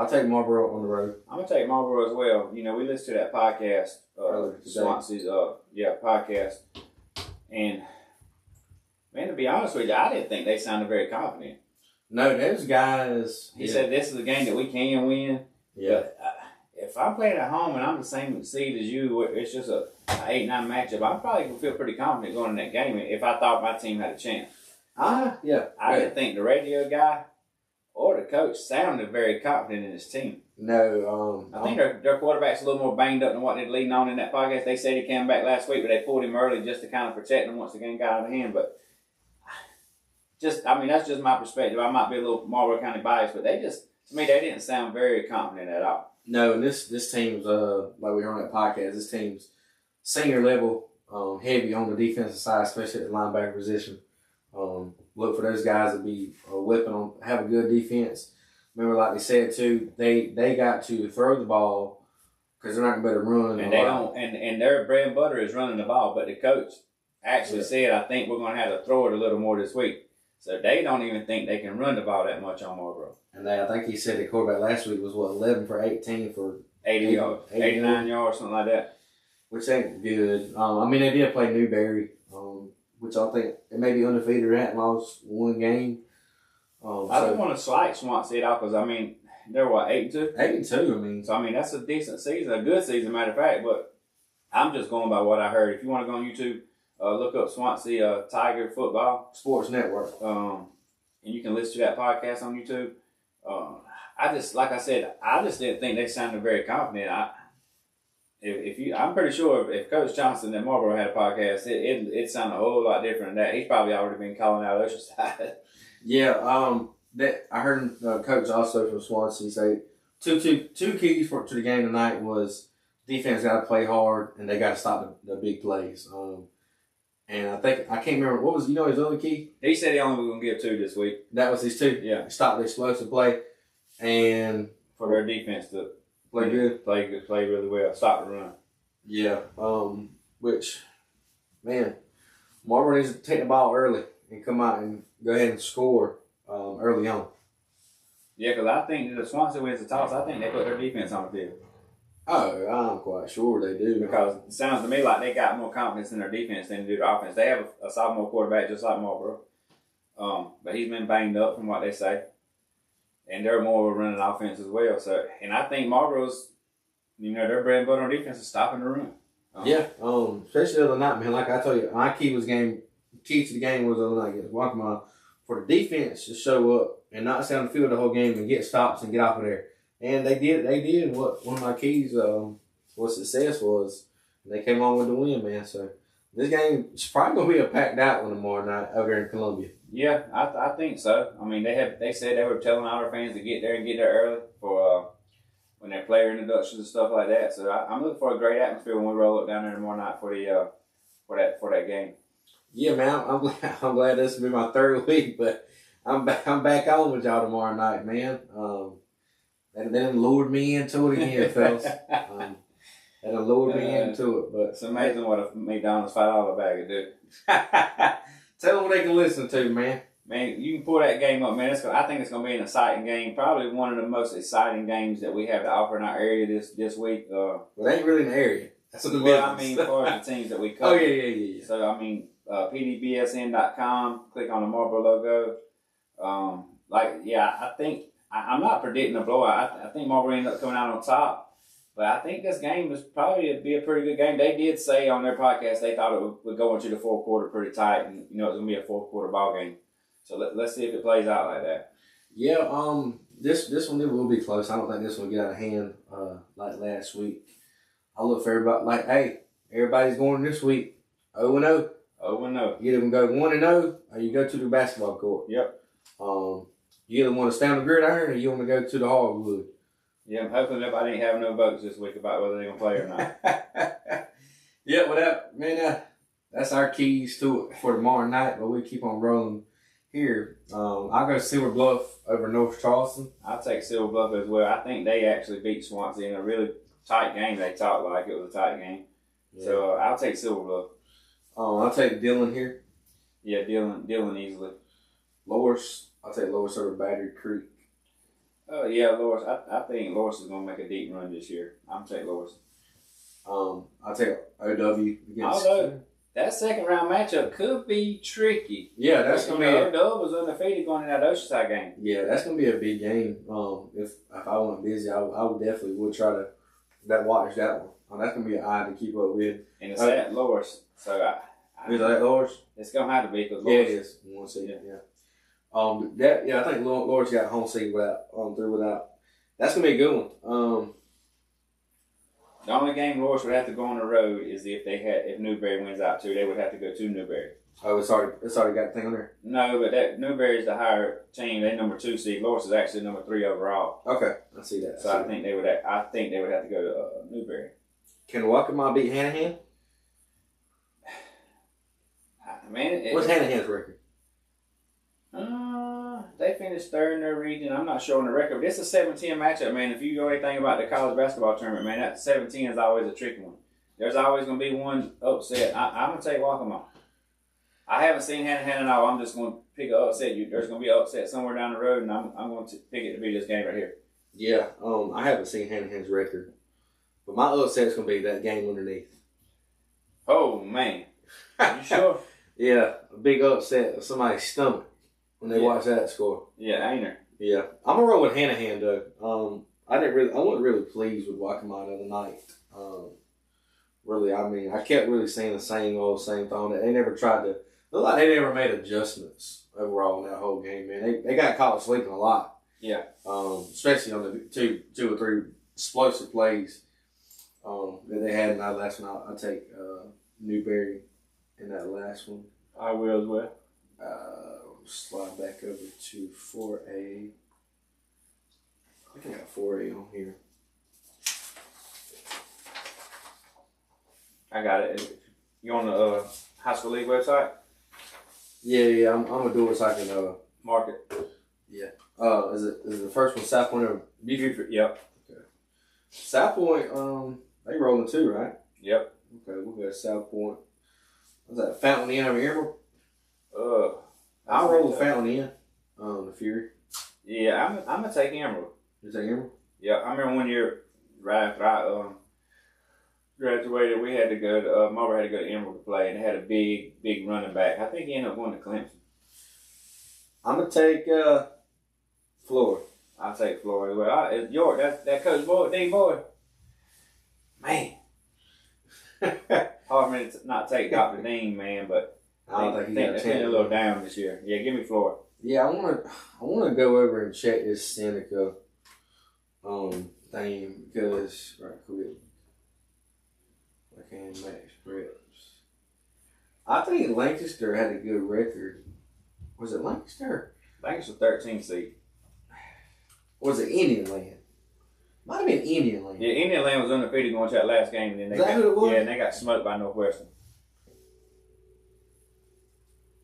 take Marlboro on the road. I'm gonna take Marlboro as well. You know, we listened to that podcast, Earlier today. Swansea's podcast, and man, to be honest with you, I didn't think they sounded very confident. No, those guys. He said this is a game that we can win. Yeah. But if I'm playing at home and I'm the same seed as you, it's just a 8-9 matchup. I probably would feel pretty confident going in that game if I thought my team had a chance. Yeah. I didn't think the radio guy or the coach sounded very confident in his team. No. I think their quarterback's a little more banged up than what they're leading on in that podcast. They said he came back last week, but they pulled him early just to kind of protect him once the game got out of hand. But that's just my perspective. I might be a little Marlboro County biased, but to me, they didn't sound very confident at all. No, and this team's like we heard on that podcast. This team's senior level, heavy on the defensive side, especially at the linebacker position. Look for those guys to be a weapon on, have a good defense. Remember, like they said too, they got to throw the ball because they're not gonna be able to run. And they don't, and their bread and butter is running the ball. But the coach actually said, I think we're gonna have to throw it a little more this week. So they don't even think they can run the ball that much on Marlboro. And I think he said the quarterback last week was 11 for 18 for 80 yards, 89 yards, something like that. Which ain't good. They did play Newberry, which I think they may be undefeated at and lost 1 game. I don't want to slight Swansea off because they're 8-2. 8-2. So that's a decent season, a good season, matter of fact. But I'm just going by what I heard. If you want to go on YouTube, look up Swansea Tiger Football Sports Network, and you can listen to that podcast on YouTube. I just didn't think they sounded very confident. I'm pretty sure if Coach Johnson at Marlboro had a podcast, it sounded a whole lot different than that. He's probably already been calling out Oceanside. Yeah, that I heard Coach also from Swansea say two keys to the game tonight was defense got to play hard and they got to stop the big plays. And I can't remember what was his other key. He said he only was gonna give 2 this week. That was his 2. Yeah, stop the explosive play and for their defense to play good, play really well, stop the run. Yeah, which man, Marlboro needs to take the ball early and come out and go ahead and score early on. Yeah, because I think that Swansea wins the toss. I think they put their defense on the field. Oh, I'm quite sure they do. Because it sounds to me like they got more confidence in their defense than they do their offense. They have a sophomore quarterback just like Marlboro. But he's been banged up from what they say. And they're more running offense as well. So, and I think Marlboro's, their bread and butter on defense is stopping the run. Especially the other night, man. Like I told you, my key to the game was the other night against Waccamaw for the defense to show up and not stay on the field the whole game and get stops and get off of there. And they did what one of my keys for success was. They came on with the win, man. So this game is probably gonna be a packed out one tomorrow night over there in Columbia. Yeah, I think so. They said they were telling all their fans to get there early for when they're player introductions and stuff like that. So I'm looking for a great atmosphere when we roll up down there tomorrow night for that game. Yeah, man. I'm glad this will be my 3rd week, but I'm back on with y'all tomorrow night, man. And then lured me into it again, fellas. And I lured me into it, but it's amazing what a McDonald's $5 bag would do. Tell them what they can listen to, man. Man, you can pull that game up, man. I think it's going to be an exciting game. Probably one of the most exciting games that we have to offer in our area this week. Well, it ain't really in the area. That's what for the teams that we cover. Oh, yeah. So, PDBSN.com. Click on the Marlboro logo. I think I'm not predicting a blowout. I think Marlboro ended up coming out on top. But I think this game is probably be a pretty good game. They did say on their podcast they thought it would go into the 4th quarter pretty tight, and it's going to be a 4th quarter ball game. So let's see if it plays out like that. Yeah, this one it will be close. I don't think this one will get out of hand like last week. I look for everybody hey, everybody's going this week 0-0. 0-0. You either go 1-0 or you go to the basketball court. Yep. You either want to stay on the gridiron or you want to go to the hardwood. Yeah, I'm hoping nobody ain't having no votes this week about whether they're gonna play or not. Yeah, well, that's our keys to it for tomorrow night. But we keep on rolling here. I'll go Silver Bluff over North Charleston. I'll take Silver Bluff as well. I think they actually beat Swansea in a really tight game. They talked like it was a tight game. Yeah. So I'll take Silver Bluff. I'll take Dillon here. Yeah, Dillon easily. Loris, I'll take Loris over Battery Creek. Oh yeah, Loris. I think Loris is gonna make a deep run this year. I'm gonna take Loris. I'll take OW against. Although that second round matchup could be tricky. Yeah, that's gonna be. OW was undefeated going in that Oceanside game. Yeah, that's gonna be a big game. If I wasn't busy, I would definitely watch that one. That's gonna be an eye to keep up with. And it's at Loris, so is that Loris? It's gonna have to be because Loris. Yeah, it is. One seed. Yeah. I think Loris got home seed through without. That's gonna be a good one. The only game Loris would have to go on the road is if Newberry wins out too. They would have to go to Newberry. Oh, it's already got a thing on there. No, but that Newberry is the higher team. They're number 2 seed. Loris is actually number 3 overall. Okay, I see that. So I think they would have to go to Newberry. Can Waccamaw beat Hanahan? What's Hanahan's record? They finished 3rd in their region. I'm not sure on the record, but it's a 7-10 matchup, man. If you know anything about the college basketball tournament, man, that 7-10 is always a tricky one. There's always going to be one upset. I'm going to take Waccamaw. I haven't seen Hanahan at all. I'm just going to pick an upset. There's going to be an upset somewhere down the road, and I'm going to pick it to be this game right here. Yeah, I haven't seen Hanahan's record, but my upset is going to be that game underneath. Oh, man. You sure? Yeah, a big upset of somebody's stomach when they watch that score. Yeah, ain't there? Yeah, I'm gonna roll with Hanahan though. I wasn't really pleased with Waccamaw the other night. Really, I kept really seeing the same thing. They never tried to. Look like they never made adjustments overall in that whole game. Man, they got caught sleeping a lot. Yeah. Especially on the two or three explosive plays that they had in that last one. I'll take Newberry in that last one. I will as well. Slide back over to 4A. I think I got 4A on here. I got it. You on the high school league website? Yeah. I'm gonna do it so I can mark it. Yeah. Is it the first one South Point or Buford? Yep. Okay. South Point, they rolling too, right? Yep. Okay, we'll go to South Point. What's that? Fountain Inn over Emerald? I'll roll with Fountain Inn. The Fury. Yeah, I'm gonna take Emerald. You take Emerald? Yeah, I remember one year right after I graduated, we had to go to Marlboro had to go to Emerald to play, and they had a big running back. I think he ended up going to Clemson. I'm gonna take Florida. I'll take Florida as well. It's York. That Coach Boyd, Dean Boyd. Man, hard for me to not take Dr. Dean, man, but I don't think they're getting a little down this year. Yeah, give me Florida. Yeah, I wanna go over and check this Seneca thing because right quick. I can't match reps. I think Lancaster had a good record. Was it Lancaster? Lancaster 13 seed. Or was it Indian Land? Might have been Indian Land. Yeah, Indian Land was undefeated going to that last game, and then who it was? Yeah, and they got smoked by Northwestern.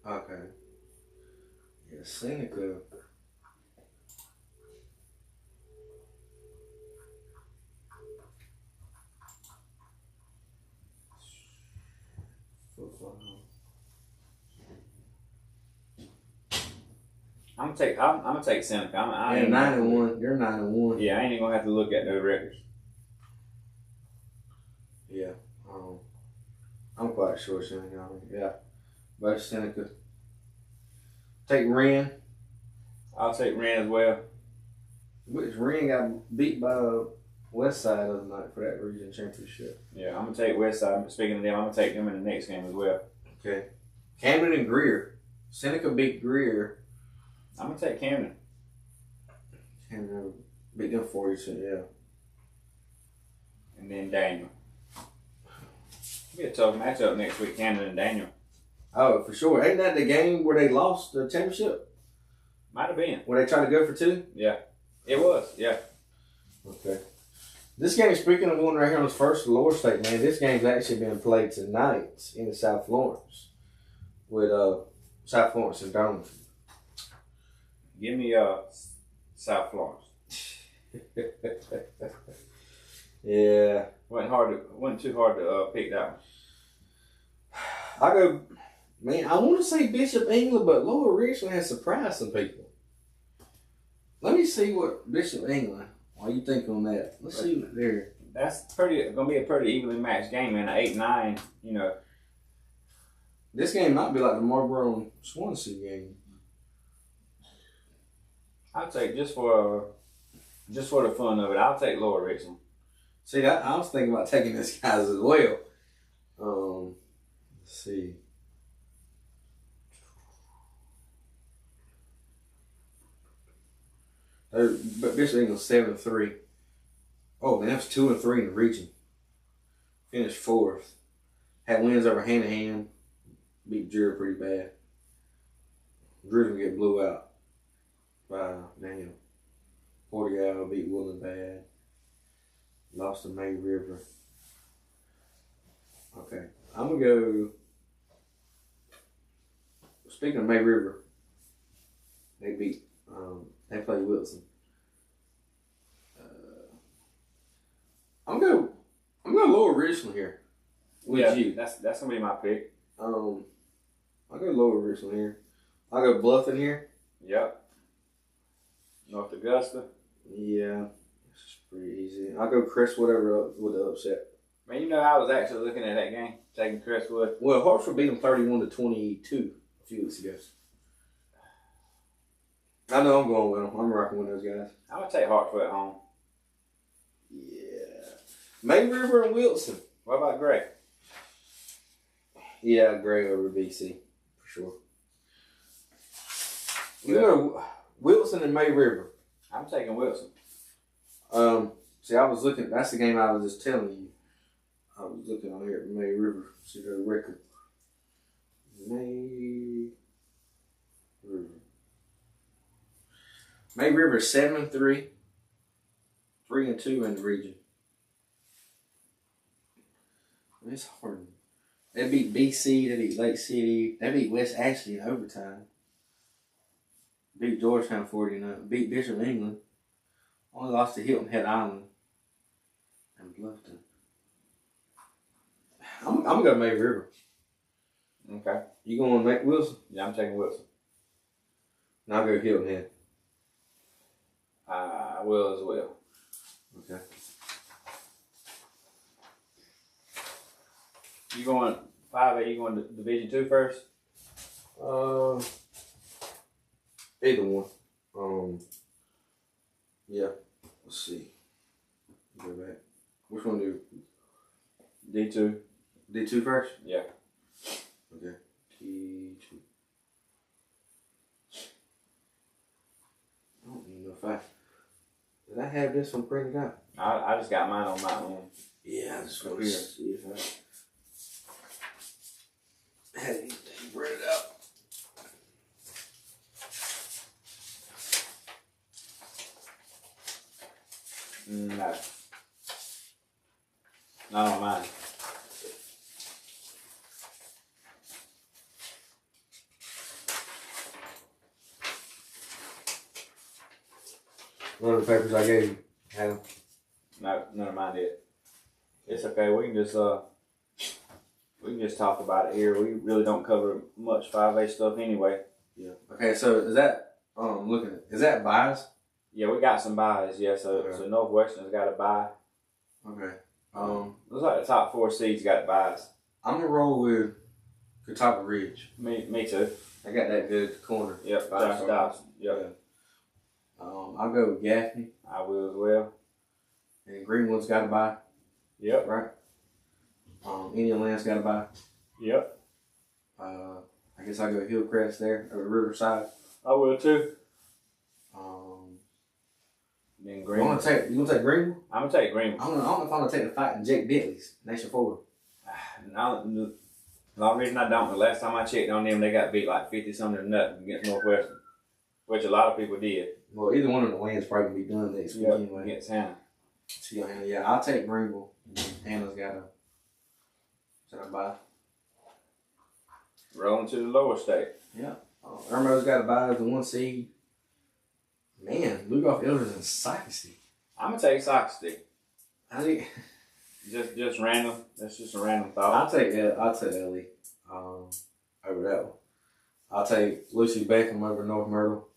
Okay. Yeah, Seneca. I'm gonna take Seneca. I ain't 9-1. You're 9-1. Yeah, I ain't even gonna have to look at those records. Yeah. I'm quite sure Seneca. Yeah. But Seneca. Take Wren. I'll take Wren as well. Which Wren got beat by West Side the other night for that region championship. Yeah, I'm gonna take West Side. Speaking of them, I'm gonna take them in the next game as well. Okay. Camden and Greer. Seneca beat Greer. I'm gonna take Camden. Camden beat them 40%, yeah. And then Daniel. It'll be a tough matchup next week, Camden and Daniel. Oh, for sure. Ain't that the game where they lost the championship? Might have been. Where they tried to go for 2? Yeah. It was, yeah. Okay. This game, speaking of one right here on the first Lower State, man, this game's actually being played tonight in South Florence with South Florence and Darlington. Give me South Florence. Yeah. Wasn't too hard to pick that one. I go, man, I want to say Bishop England, but Lower Richland has surprised some people. Let me see what Bishop England, what you think on that? Let's see what they're. That's gonna be a pretty evenly matched game, man. 8-9, you know. This game might be like the Marlboro and Swansea game. I'll take just for the fun of it. I'll take Lower Richland. See, I was thinking about taking this guys as well. Let's see. But Bishop England 7-3. Oh man, that's 2-3 in the region. Finished 4th. Had wins over Hanahan. Beat Drew pretty bad. Drew's gonna get blew out by Daniel. Portugal beat Woodland bad. Lost to May River. Okay, I'm gonna go. Speaking of May River, they beat. They played Wilson. I'm gonna Lower Richland here. With you. That's gonna be my pick. I'll go Lower Richland here. I'll go Bluffton here. Yep. North Augusta. Yeah, this is pretty easy. I'll go Crestwood over with the upset. Man, you know I was actually looking at that game, taking Crestwood. Well, Hartsville beat them 31-22 a few weeks ago. I know I'm going with them. I'm rocking with those guys. I'm gonna take Hartford at home. Yeah. May River and Wilson. What about Gray? Yeah, Gray over BC for sure. You know, Wilson and May River. I'm taking Wilson. See, I was looking. That's the game I was just telling you. I was looking on here at May River. See their record. May River. May River 7-3, 3-2 in the region. It's hard. They beat BC. They beat Lake City. They beat West Ashley in overtime. Beat Georgetown 49. Beat Bishop England. Only lost to Hilton Head Island. And Bluffton. I'm going to go May River. Okay. You going to make Wilson? Yeah, I'm taking Wilson. And I'll go Hilton Head. I will as well. Okay. You going 5A? You going to Division 2 first? Either one. Yeah. Let's see. Go back. Which one do? D2. D2 first? Yeah. Okay. D2. I don't even know if did I have this one printed out? I just got mine on my own. Yeah, I just want to Here. see if I had anything printed out. No. Not on mine. One of the papers I gave you had them. No, none of mine did. It's okay. We can just talk about it here. We really don't cover much 5A stuff anyway. Yeah. Okay, so is that is that buys? Yeah, we got some buys. Yeah, so Okay. so Northwestern's got a buy. Okay. Looks like the top 4 seeds got buys. I'm gonna roll with Catawba Ridge. Me too. I got that good corner. Yep, Josh Five-star. Dobson. Yep. Yeah. I'll go with Gaffney. I will as well. And Greenwood's got to buy, Yep. right? Indian Land's got to buy. Yep. I guess I'll go Hillcrest there, or Riverside. I will too. Then You Greenwood. gonna take Greenwood? I'm gonna take Greenwood. I don't know if I'm gonna take the fight in Jake Bentley's Nation Forward. The only reason I don't, the last time I checked on them, they got beat like 50-something to nothing against Northwestern, which a lot of people did. Well, either one of the lands probably gonna be done next week Yep, anyway. against Hannah. See, yeah, I'll take Greenville. Hannah's got a bye. Rolling to the lower state. Yeah. Irmo's got a bye as the 1 seed. Man, Lugoff Elders and Socastee. I'm gonna take Socastee. I think just random. That's just a random thought. I'll take Ellie over that one. I'll take Lucy Beckham over North Myrtle.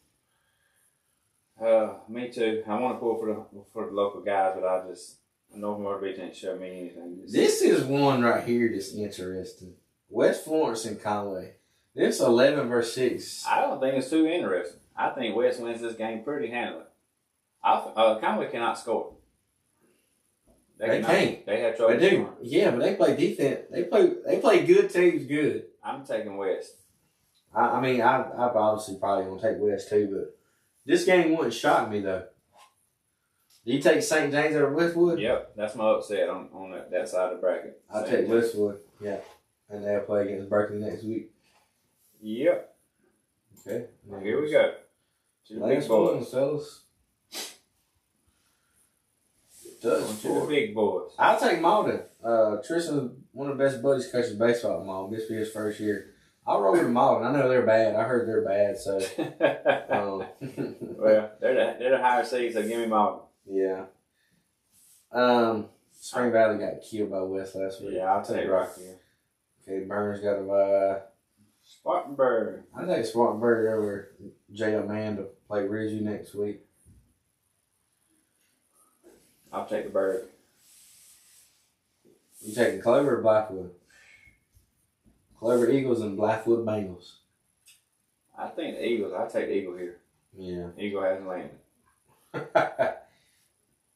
Me too. I want to pull for the local guys, but North Myrtle Beach ain't show me anything. This is one right here that's interesting. West Florence and Conway. This 11 versus 6. I don't think it's too interesting. I think West wins this game pretty handily. Conway cannot score. They can't. They have trouble. They do. Scoring. Yeah, but they play defense. They play good teams good. I'm taking West. I mean, I obviously probably gonna take West too, but this game wouldn't shock me though. Do you take St. James over Westwood? Yep, that's my upset on that side of the bracket. I'll take Westwood. Yeah, and they'll play against Berkeley next week. Yep. Okay. Well, here we go. To the big boys, fellas. To the big boys. I'll take Malden. Tristan, one of the best buddies, coaches baseball at Malden. This will be his first year. I'll roll with Malden. I know they're bad. I heard they're bad, so. Well, they're the higher seed, so give me Malden. Yeah. Spring Valley got killed by West last week. Yeah, I'll take Rocky. Okay, Burns got a bye. Spartanburg. I take Spartanburg over J. Amanda to play Ridgeview next week. I'll take the Bird. You taking Clover or Blackwood? Clover Eagles and Blackwood Bengals. I think the Eagles. I'll take the Eagle here. Yeah. Eagle hasn't landed.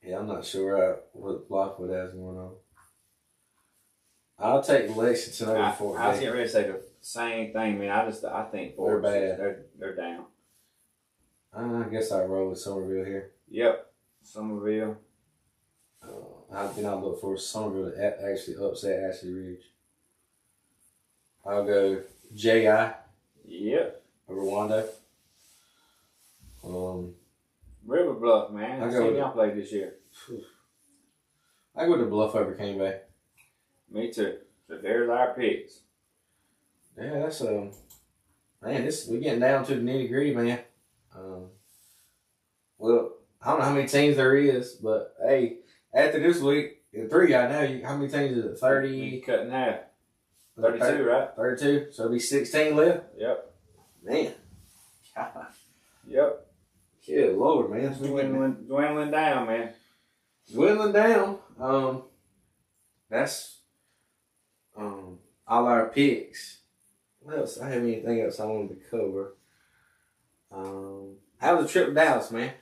Yeah, I'm not sure what Blackwood has going on. I'll take Lexington over Fort I was Lee. getting ready to say the same thing, man. I think Fort They're bad. They're down. I guess I'll roll with Somerville here. Yep. Somerville. I'll look for Somerville to actually upset Ashley Ridge. I'll go J.I. Yep. over Wando. River Bluff, man. I've seen y'all play this year. I go to Bluff over Cane Bay. Me too. So there's our picks. Yeah, that's man. We're getting down to the nitty gritty, man. Well, I don't know how many teams there is, but hey, after this week, in 3, I know how many teams is it? 30. We cut in half. 32, right? 32. So it'll be 16 left. Yep. Man. God. Yep. Good Lord, man. It's dwindling down, man. Dwindling down. That's all our picks. What else? I have anything else I wanted to cover. How was the trip to Dallas, man?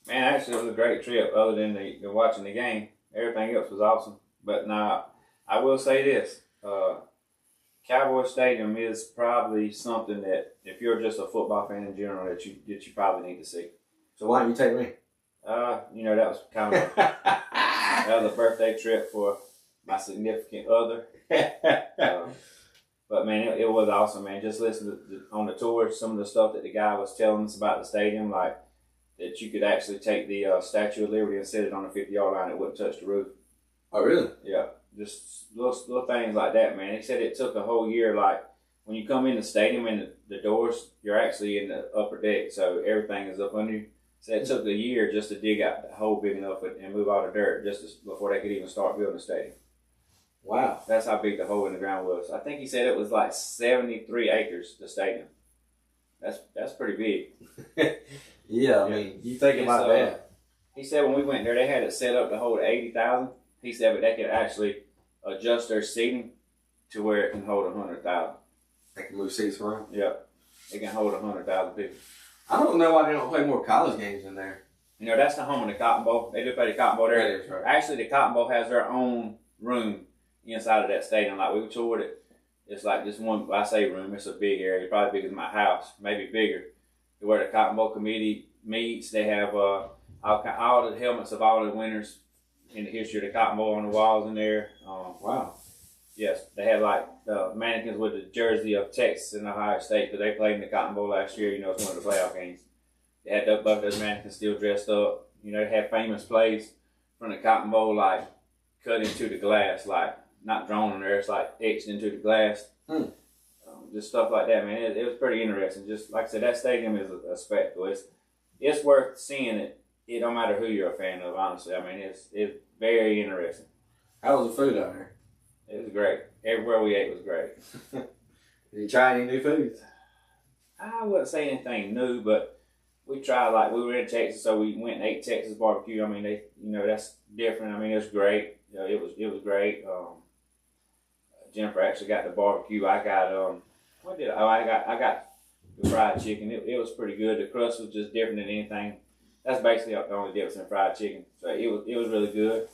Man, actually, it was a great trip. Other than the watching the game, everything else was awesome. But now, I will say this: Cowboy Stadium is probably something that, if you're just a football fan in general, that you probably need to see. So why don't you take me? That was kind of that was a birthday trip for my significant other. But man, it was awesome, man. Just listen on the tour, some of the stuff that the guy was telling us about the stadium, like that you could actually take the Statue of Liberty and set it on the 50-yard line. It wouldn't touch the roof. Oh, really? Yeah, just little things like that, man. He said it took a whole year. Like when you come in the stadium and the doors, you're actually in the upper deck, so everything is up under you. So it took a year just to dig out the hole big enough and move all the dirt before they could even start building the stadium. Wow. That's how big the hole in the ground was. I think he said it was like 73 acres, the stadium. That's pretty big. Yeah, I mean, you think about that. He said when we went there, they had it set up to hold 80,000. He said, but they could actually adjust their seating to where it can hold 100,000. They can move seats around? Yep. It can hold 100,000 people. I don't know why they don't play more college games in there. You know, that's the home of the Cotton Bowl. They do play the Cotton Bowl there. That is right. Actually, the Cotton Bowl has their own room inside of that stadium. Like, we toured it. It's like this one, I say room, it's a big area, probably big as my house, maybe bigger. Where the Cotton Bowl committee meets, they have all the helmets of all the winners in the history of the Cotton Bowl on the walls in there. Wow. Yes, they have like mannequins with the jersey of Texas and Ohio State because they played in the Cotton Bowl last year. You know, it's one of the playoff games. They had both those mannequins still dressed up. You know, they had famous plays from the cotton bowl, like cut into the glass, like not drawn on there. It's like etched into the glass. Just stuff like that, man. It was pretty interesting. Just like I said, that stadium is a spectacle. It's worth seeing it. It don't matter who you're a fan of, honestly. I mean, it's very interesting. How was the food out there? It was great. Everywhere we ate was great. Did you try any new foods? I wouldn't say anything new, but we tried, like, we were in Texas, so we went and ate Texas barbecue. I mean, that's different. I mean, it was great. It was great. Jennifer actually got the barbecue. I got I got the fried chicken. It was pretty good. The crust was just different than anything. That's basically the only difference in fried chicken. So it was really good.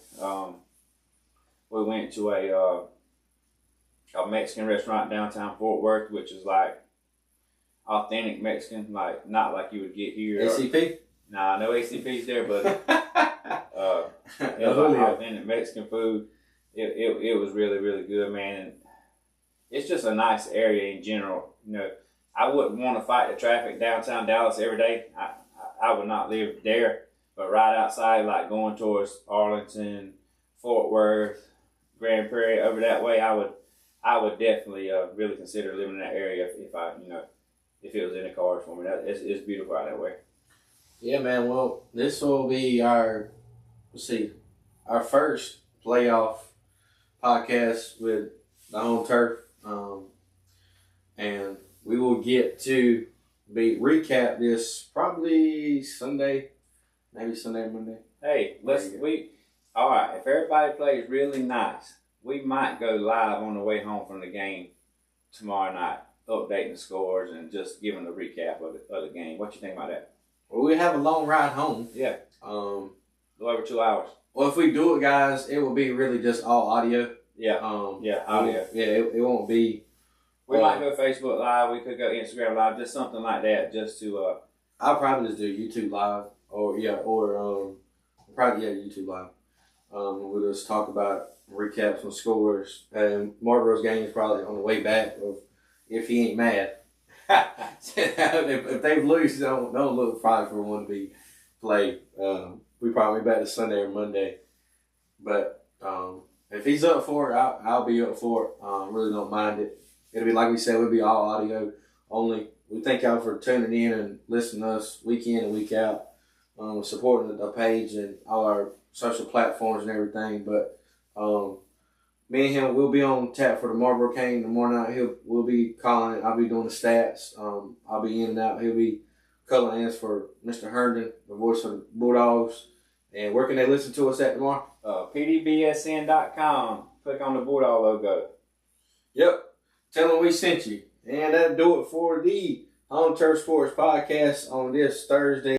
We went to a Mexican restaurant downtown Fort Worth, which is like authentic Mexican, like not like you would get here. ACP? Nah, no ACPs there, but it was like authentic Mexican food. It was really, really good, man. And it's just a nice area in general. You know, I wouldn't want to fight the traffic downtown Dallas every day. I would not live there, but right outside, like going towards Arlington, Fort Worth, Grand Prairie, over that way, I would definitely really consider living in that area if it was in the cards for me. It's beautiful out that way. Yeah, man. Well, this will be our first playoff podcast with the home turf, and we will get to recap this probably Sunday, maybe Sunday or Monday. Hey, all right. If everybody plays really nice, we might go live on the way home from the game tomorrow night, updating the scores and just giving a recap of the game. What you think about that? Well, we have a long ride home. Yeah. A little over 2 hours. Well, if we do it, guys, it will be really just all audio. Yeah. Audio. It won't be. We might go Facebook Live. We could go Instagram Live. Just something like that, just to. I'll probably just do YouTube Live or YouTube Live. We'll just talk about recap some scores, and Marlboro's game is probably on the way back. If he ain't mad, if they lose, don't look probably for one to be played. We probably back to Sunday or Monday, but if he's up for it, I'll be up for it. Really don't mind it. It'll be like we said, we'll be all audio only. We thank y'all for tuning in and listening to us week in and week out, supporting the page and all our social platforms and everything. But me and him will be on tap for the Marlboro game tomorrow night. We'll be calling it. I'll be doing the stats. I'll be in and out. He'll be color ends for Mr. Herndon, the voice of the Bulldogs. And where can they listen to us at tomorrow? PDBSN.com. Click on the Bulldog logo. Yep. Tell them we sent you. And that'll do it for the Home Turf Sports Podcast on this Thursday.